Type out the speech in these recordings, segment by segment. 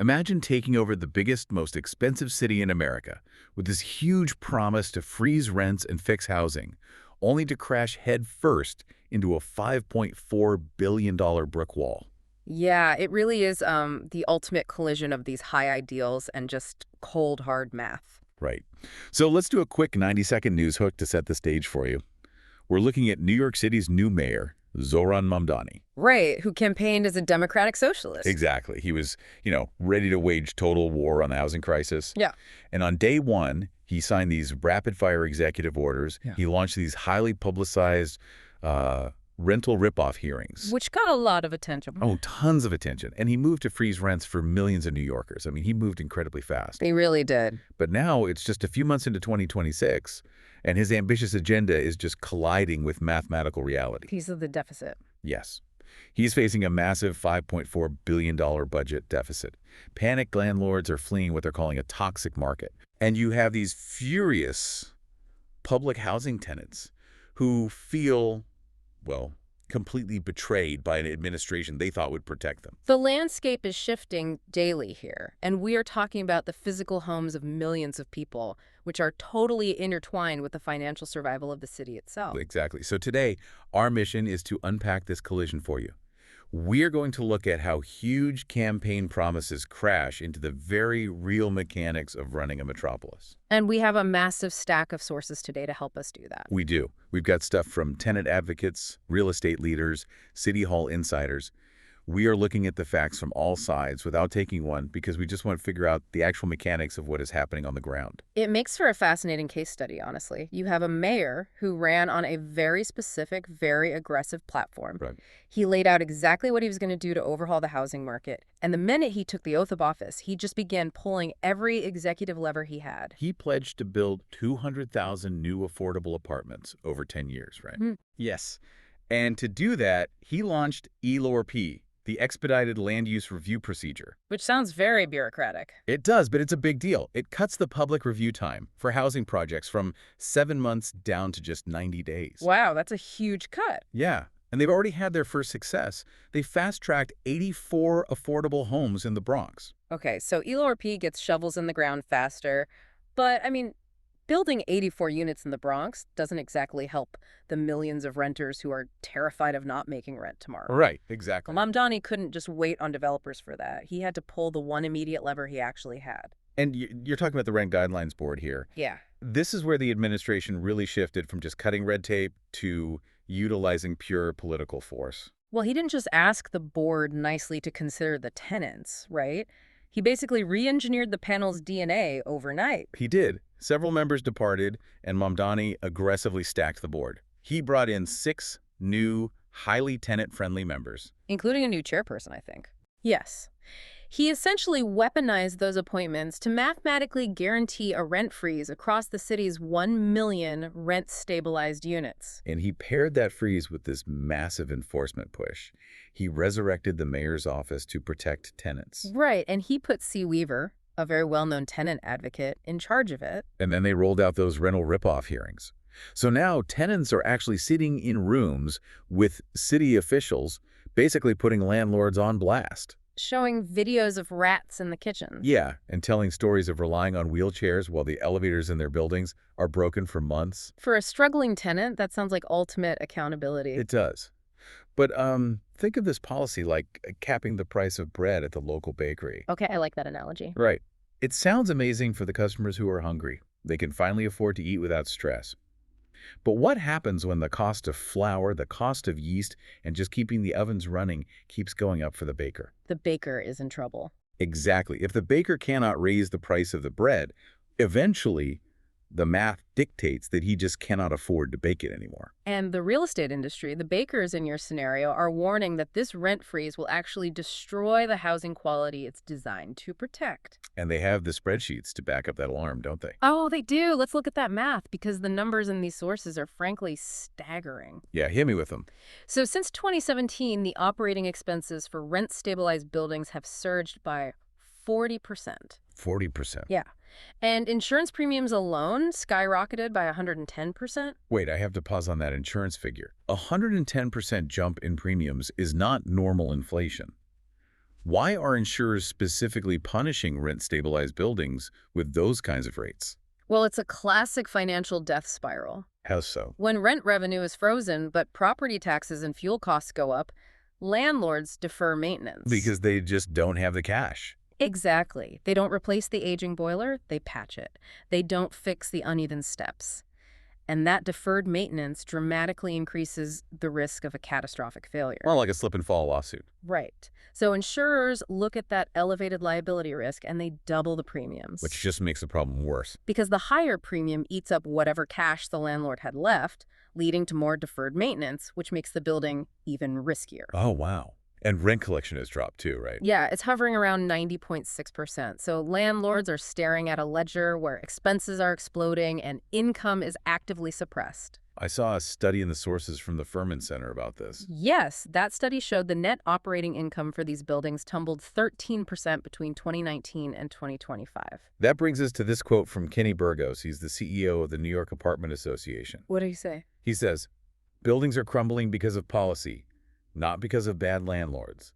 Imagine taking over the biggest, most expensive city in America with this huge promise to freeze rents and fix housing, only to crash headfirst into a $5.4 billion brick wall. Yeah, it really is the ultimate collision of these high ideals and just cold, hard math. Right. So let's do a quick 90-second news hook to set the stage for you. We're looking at New York City's new mayor, Zohran Mamdani. Right, who campaigned as a democratic socialist. Exactly. He was, ready to wage total war on the housing crisis. Yeah. And on day one, he signed these rapid-fire executive orders. Yeah. He launched these highly publicized rental ripoff hearings. Which got a lot of attention. Oh, tons of attention. And he moved to freeze rents for millions of New Yorkers. I mean, he moved incredibly fast. He really did. But now it's just a few months into 2026, and his ambitious agenda is just colliding with mathematical reality. Piece of the deficit. Yes. He's facing a massive $5.4 billion budget deficit. Panicked landlords are fleeing what they're calling a toxic market. And you have these furious public housing tenants who feel, well, completely betrayed by an administration they thought would protect them. The landscape is shifting daily here, and we are talking about the physical homes of millions of people, which are totally intertwined with the financial survival of the city itself. Exactly. So today, our mission is to unpack this collision for you. We're going to look at how huge campaign promises crash into the very real mechanics of running a metropolis. And we have a massive stack of sources today to help us do that. We do. We've got stuff from tenant advocates, real estate leaders, city hall insiders. We are looking at the facts from all sides without taking one because we just want to figure out the actual mechanics of what is happening on the ground. It makes for a fascinating case study, honestly. You have a mayor who ran on a very specific, very aggressive platform. Right. He laid out exactly what he was going to do to overhaul the housing market. And the minute he took the oath of office, he just began pulling every executive lever he had. He pledged to build 200,000 new affordable apartments over 10 years, right? Hmm. Yes. And to do that, he launched ELORP, the Expedited Land Use Review Procedure. Which sounds very bureaucratic. It does, but it's a big deal. It cuts the public review time for housing projects from 7 months down to just 90 days. Wow, that's a huge cut. Yeah, and they've already had their first success. They fast-tracked 84 affordable homes in the Bronx. Okay, so ELORP gets shovels in the ground faster. But, building 84 units in the Bronx doesn't exactly help the millions of renters who are terrified of not making rent tomorrow. Right, exactly. Mamdani couldn't just wait on developers for that. He had to pull the one immediate lever he actually had. And you're talking about the Rent Guidelines Board here. Yeah. This is where the administration really shifted from just cutting red tape to utilizing pure political force. Well, he didn't just ask the board nicely to consider the tenants, right? He basically re-engineered the panel's DNA overnight. He did. Several members departed, and Mamdani aggressively stacked the board. He brought in 6 new, highly tenant-friendly members. Including a new chairperson, I think. Yes. He essentially weaponized those appointments to mathematically guarantee a rent freeze across the city's 1 million rent-stabilized units. And he paired that freeze with this massive enforcement push. He resurrected the mayor's office to protect tenants. Right, and he put C. Weaver, a very well-known tenant advocate, in charge of it. And then they rolled out those rental ripoff hearings. So now tenants are actually sitting in rooms with city officials, basically putting landlords on blast. Showing videos of rats in the kitchen. Yeah, and telling stories of relying on wheelchairs while the elevators in their buildings are broken for months. For a struggling tenant, that sounds like ultimate accountability. It does. But think of this policy like capping the price of bread at the local bakery. Okay, I like that analogy. Right. It sounds amazing for the customers who are hungry. They can finally afford to eat without stress. But what happens when the cost of flour, the cost of yeast, and just keeping the ovens running keeps going up for the baker? The baker is in trouble. Exactly. If the baker cannot raise the price of the bread, eventually the math dictates that he just cannot afford to bake it anymore. And the real estate industry, the bakers in your scenario, are warning that this rent freeze will actually destroy the housing quality it's designed to protect. And they have the spreadsheets to back up that alarm, don't they? Oh, they do. Let's look at that math, because the numbers in these sources are frankly staggering. Yeah, hit me with them. So since 2017, the operating expenses for rent-stabilized buildings have surged by 40%. 40%. Yeah. And insurance premiums alone skyrocketed by 110%. Wait, I have to pause on that insurance figure. 110% jump in premiums is not normal inflation. Why are insurers specifically punishing rent-stabilized buildings with those kinds of rates? Well, it's a classic financial death spiral. How so? When rent revenue is frozen, but property taxes and fuel costs go up, landlords defer maintenance. Because they just don't have the cash. Exactly. They don't replace the aging boiler, they patch it. They don't fix the uneven steps. And that deferred maintenance dramatically increases the risk of a catastrophic failure. Or like a slip-and-fall lawsuit. Right. So insurers look at that elevated liability risk and they double the premiums. Which just makes the problem worse. Because the higher premium eats up whatever cash the landlord had left, leading to more deferred maintenance, which makes the building even riskier. Oh, wow. And rent collection has dropped too, right? Yeah, it's hovering around 90.6%. So landlords are staring at a ledger where expenses are exploding and income is actively suppressed. I saw a study in the sources from the Furman Center about this. Yes, that study showed the net operating income for these buildings tumbled 13% between 2019 and 2025. That brings us to this quote from Kenny Burgos. He's the CEO of the New York Apartment Association. What did he say? He says, "Buildings are crumbling because of policy, not because of bad landlords."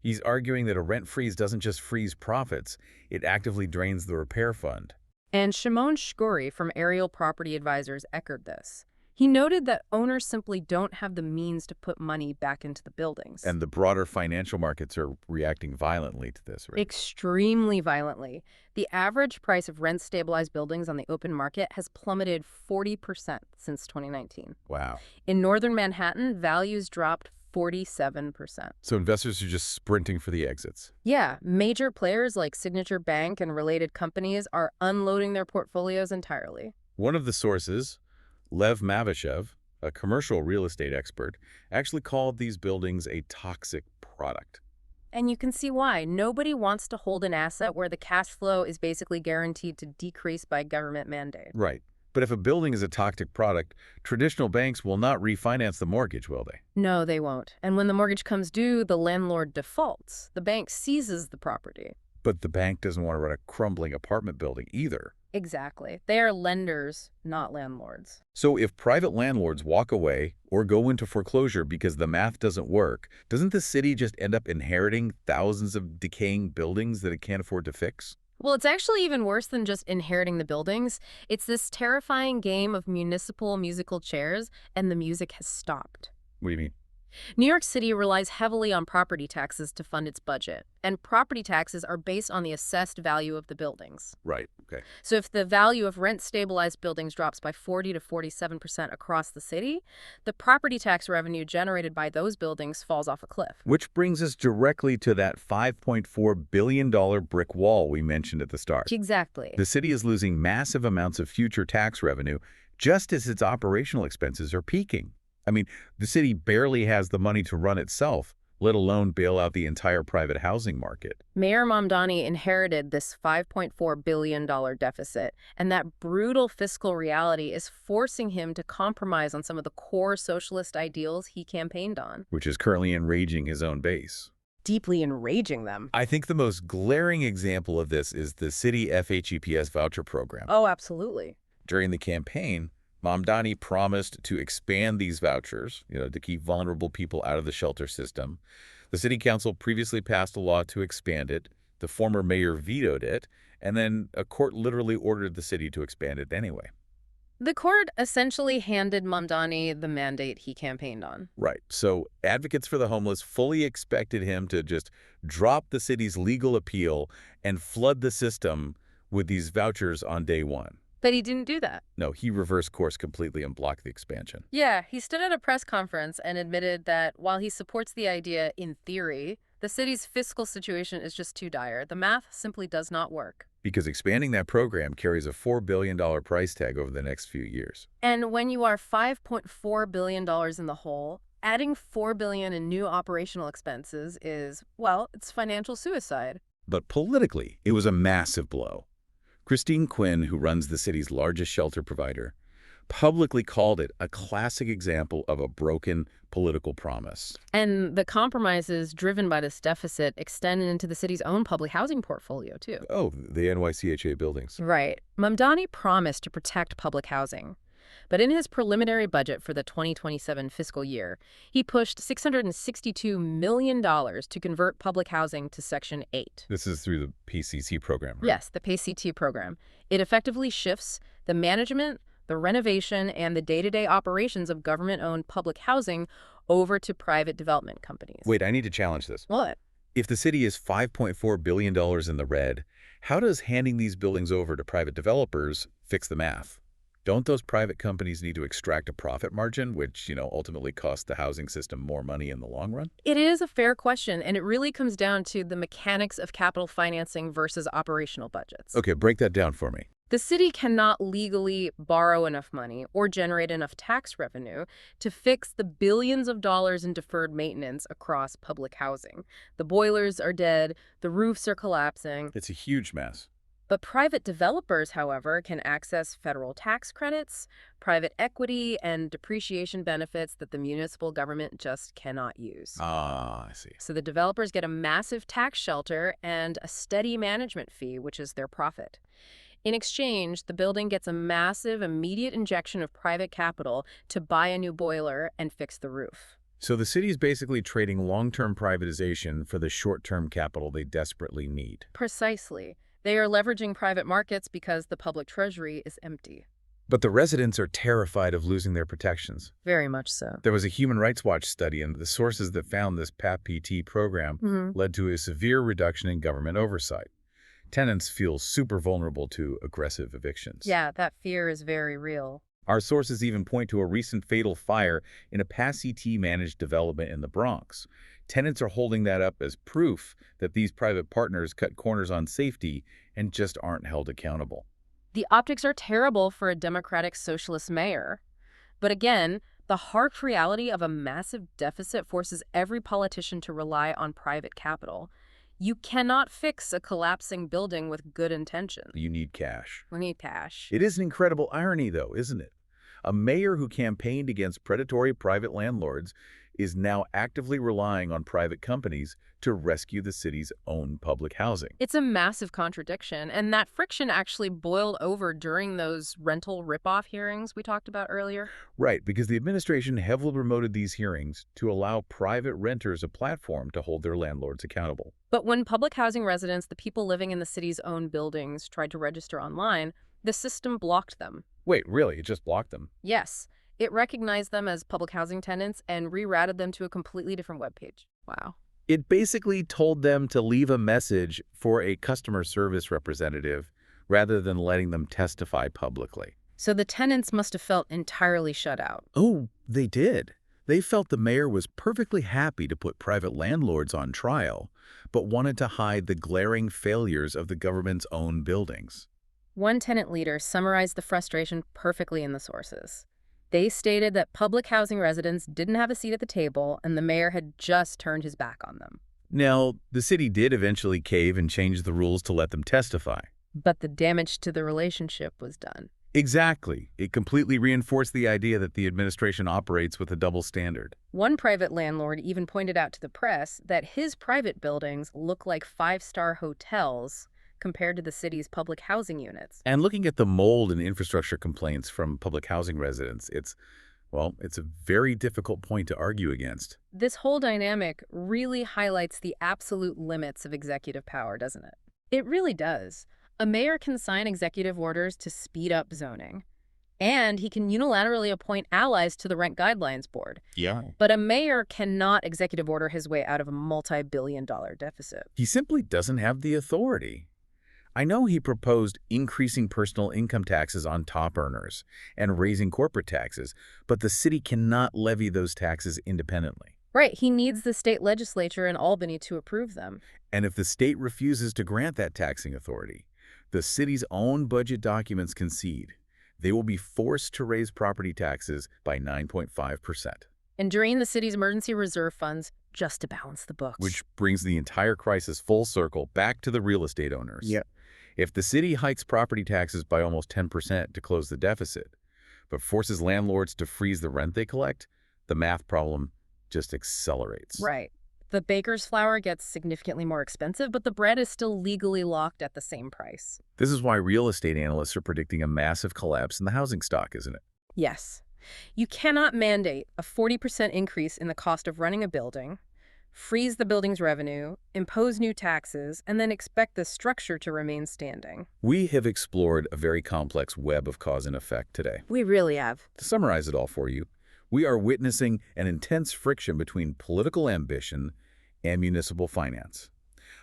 He's arguing that a rent freeze doesn't just freeze profits, it actively drains the repair fund. And Shimon Shkuri from Ariel Property Advisors echoed this. He noted that owners simply don't have the means to put money back into the buildings. And the broader financial markets are reacting violently to this, right? Extremely violently. The average price of rent-stabilized buildings on the open market has plummeted 40% since 2019. Wow. In northern Manhattan, values dropped 47%. So investors are just sprinting for the exits. Yeah, major players like Signature Bank and related companies are unloading their portfolios entirely. One of the sources, Lev Mavashev, a commercial real estate expert, actually called these buildings a toxic product. And you can see why. Nobody wants to hold an asset where the cash flow is basically guaranteed to decrease by government mandate. Right. But if a building is a toxic product, traditional banks will not refinance the mortgage, will they? No, they won't. And when the mortgage comes due, the landlord defaults. The bank seizes the property. But the bank doesn't want to run a crumbling apartment building either. Exactly. They are lenders, not landlords. So if private landlords walk away or go into foreclosure because the math doesn't work, doesn't the city just end up inheriting thousands of decaying buildings that it can't afford to fix? Well, it's actually even worse than just inheriting the buildings. It's this terrifying game of municipal musical chairs, and the music has stopped. What do you mean? New York City relies heavily on property taxes to fund its budget, and property taxes are based on the assessed value of the buildings. Right, okay. So if the value of rent-stabilized buildings drops by 40 to 47% across the city, the property tax revenue generated by those buildings falls off a cliff. Which brings us directly to that $5.4 billion brick wall we mentioned at the start. Exactly. The city is losing massive amounts of future tax revenue just as its operational expenses are peaking. I mean, the city barely has the money to run itself, let alone bail out the entire private housing market. Mayor Mamdani inherited this $5.4 billion deficit, and that brutal fiscal reality is forcing him to compromise on some of the core socialist ideals he campaigned on. Which is currently enraging his own base. Deeply enraging them. I think the most glaring example of this is the city FHEPS voucher program. Oh, absolutely. During the campaign, Mamdani promised to expand these vouchers, to keep vulnerable people out of the shelter system. The city council previously passed a law to expand it. The former mayor vetoed it, and then a court literally ordered the city to expand it anyway. The court essentially handed Mamdani the mandate he campaigned on. Right. So advocates for the homeless fully expected him to just drop the city's legal appeal and flood the system with these vouchers on day one. But he didn't do that. No, he reversed course completely and blocked the expansion. Yeah, he stood at a press conference and admitted that while he supports the idea in theory, the city's fiscal situation is just too dire. The math simply does not work. Because expanding that program carries a $4 billion price tag over the next few years. And when you are $5.4 billion in the hole, adding $4 billion in new operational expenses is, well, it's financial suicide. But politically, it was a massive blow. Christine Quinn, who runs the city's largest shelter provider, publicly called it a classic example of a broken political promise. And the compromises driven by this deficit extended into the city's own public housing portfolio, too. Oh, the NYCHA buildings. Right. Mamdani promised to protect public housing. But in his preliminary budget for the 2027 fiscal year, he pushed $662 million to convert public housing to Section 8. This is through the PCC program, right? Yes, the PCT program. It effectively shifts the management, the renovation, and the day-to-day operations of government-owned public housing over to private development companies. Wait, I need to challenge this. What? If the city is $5.4 billion in the red, how does handing these buildings over to private developers fix the math? Don't those private companies need to extract a profit margin, which, ultimately costs the housing system more money in the long run? It is a fair question, and it really comes down to the mechanics of capital financing versus operational budgets. Okay, break that down for me. The city cannot legally borrow enough money or generate enough tax revenue to fix the billions of dollars in deferred maintenance across public housing. The boilers are dead, the roofs are collapsing. It's a huge mess. But private developers, however, can access federal tax credits, private equity, and depreciation benefits that the municipal government just cannot use. Ah, I see. So the developers get a massive tax shelter and a steady management fee, which is their profit. In exchange, the building gets a massive, immediate injection of private capital to buy a new boiler and fix the roof. So the city is basically trading long-term privatization for the short-term capital they desperately need. Precisely. They are leveraging private markets because the public treasury is empty. But the residents are terrified of losing their protections. Very much so. There was a Human Rights Watch study, and the sources that found this PAPPT program led to a severe reduction in government oversight. Tenants feel super vulnerable to aggressive evictions. Yeah, that fear is very real. Our sources even point to a recent fatal fire in a PACT-managed development in the Bronx. Tenants are holding that up as proof that these private partners cut corners on safety and just aren't held accountable. The optics are terrible for a democratic socialist mayor. But again, the harsh reality of a massive deficit forces every politician to rely on private capital. You cannot fix a collapsing building with good intentions. You need cash. We need cash. It is an incredible irony, though, isn't it? A mayor who campaigned against predatory private landlords is now actively relying on private companies to rescue the city's own public housing. It's a massive contradiction, and that friction actually boiled over during those rental ripoff hearings we talked about earlier. Right, because the administration heavily promoted these hearings to allow private renters a platform to hold their landlords accountable. But when public housing residents, the people living in the city's own buildings, tried to register online, the system blocked them. Wait, really? It just blocked them? Yes. It recognized them as public housing tenants and rerouted them to a completely different webpage. Wow. It basically told them to leave a message for a customer service representative rather than letting them testify publicly. So the tenants must have felt entirely shut out. Oh, they did. They felt the mayor was perfectly happy to put private landlords on trial, but wanted to hide the glaring failures of the government's own buildings. One tenant leader summarized the frustration perfectly in the sources. They stated that public housing residents didn't have a seat at the table and the mayor had just turned his back on them. Now, the city did eventually cave and change the rules to let them testify. But the damage to the relationship was done. Exactly. It completely reinforced the idea that the administration operates with a double standard. One private landlord even pointed out to the press that his private buildings look like five-star hotels compared to the city's public housing units. And looking at the mold and infrastructure complaints from public housing residents, it's a very difficult point to argue against. This whole dynamic really highlights the absolute limits of executive power, doesn't it? It really does. A mayor can sign executive orders to speed up zoning, and he can unilaterally appoint allies to the Rent Guidelines Board. Yeah. But a mayor cannot executive order his way out of a multi-billion-dollar deficit. He simply doesn't have the authority. I know he proposed increasing personal income taxes on top earners and raising corporate taxes, but the city cannot levy those taxes independently. Right, he needs the state legislature in Albany to approve them. And if the state refuses to grant that taxing authority, the city's own budget documents concede they will be forced to raise property taxes by 9.5%. And drain the city's emergency reserve funds just to balance the books. Which brings the entire crisis full circle back to the real estate owners. Yeah. If the city hikes property taxes by almost 10% to close the deficit, but forces landlords to freeze the rent they collect, the math problem just accelerates. Right. The baker's flour gets significantly more expensive, but the bread is still legally locked at the same price. This is why real estate analysts are predicting a massive collapse in the housing stock, isn't it? Yes. You cannot mandate a 40% increase in the cost of running a building, freeze the building's revenue, impose new taxes, and then expect the structure to remain standing. We have explored a very complex web of cause and effect today. We really have. To summarize it all for you, we are witnessing an intense friction between political ambition and municipal finance.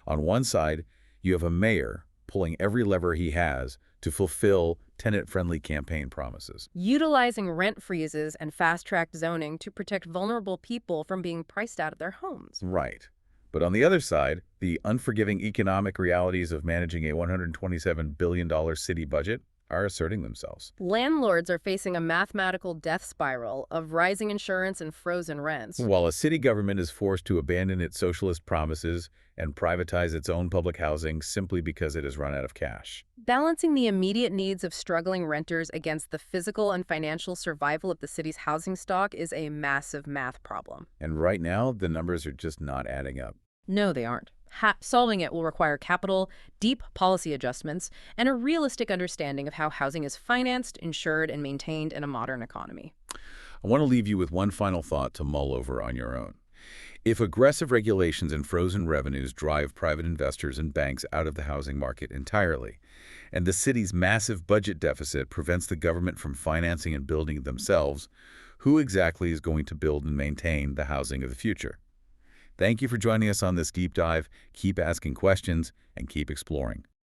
On one side, you have a mayor pulling every lever he has to fulfill tenant-friendly campaign promises. Utilizing rent freezes and fast-track zoning to protect vulnerable people from being priced out of their homes. Right. But on the other side, the unforgiving economic realities of managing a $127 billion city budget are asserting themselves. Landlords are facing a mathematical death spiral of rising insurance and frozen rents. While a city government is forced to abandon its socialist promises and privatize its own public housing simply because it has run out of cash. Balancing the immediate needs of struggling renters against the physical and financial survival of the city's housing stock is a massive math problem. And right now, the numbers are just not adding up. No, they aren't. Solving it will require capital, deep policy adjustments, and a realistic understanding of how housing is financed, insured, and maintained in a modern economy. I want to leave you with one final thought to mull over on your own. If aggressive regulations and frozen revenues drive private investors and banks out of the housing market entirely, and the city's massive budget deficit prevents the government from financing and building themselves, who exactly is going to build and maintain the housing of the future? Thank you for joining us on this deep dive. Keep asking questions and keep exploring.